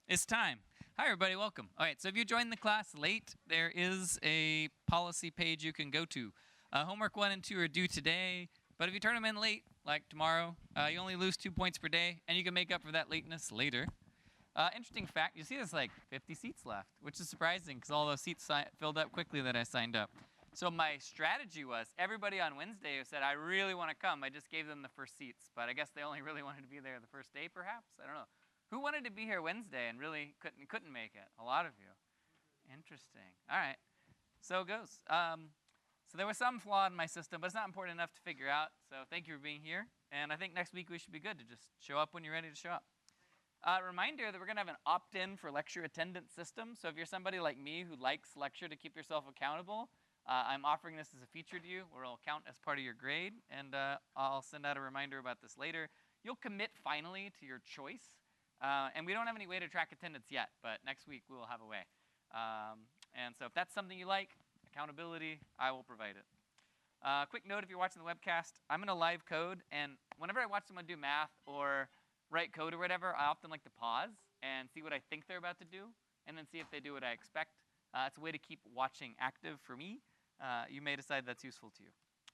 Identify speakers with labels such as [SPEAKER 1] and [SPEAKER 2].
[SPEAKER 1] It's time. Hi, everybody. Welcome. All right, so if you joined the class late, there is a policy page you can go to. Homework 1 and 2 are due today, but if you turn them in late, like tomorrow, you only lose 2 points per day, and you can make up for that lateness later. Interesting fact, you see there's like 50 seats left, which is surprising because all those seats filled up quickly that I signed up. So my strategy was everybody on Wednesday who said, I really want to come, I just gave them the first seats, but I guess they only really wanted to be there the first day perhaps? I don't know. Who wanted to be here Wednesday and really couldn't make it? A lot of you. Interesting. All right. So it goes. So there was some flaw in my system, but it's not important enough to figure out. So thank you for being here. And I think next week we should be good to just show up when you're ready to show up. Reminder that we're going to have an opt-in for lecture attendance system. So if you're somebody like me who likes lecture to keep yourself accountable, I'm offering this as a feature to you where it'll count as part of your grade. And I'll send out a reminder about this later. You'll commit finally to your choice. And we don't have any way to track attendance yet, but next week we will have a way. And so if that's something you like, accountability, I will provide it. Quick note if you're watching the webcast, I'm going to live code, and whenever I watch someone do math or write code or whatever, I often like to pause and see what I think they're about to do, and then see if they do what I expect. It's a way to keep watching active for me. You may decide that's useful to you.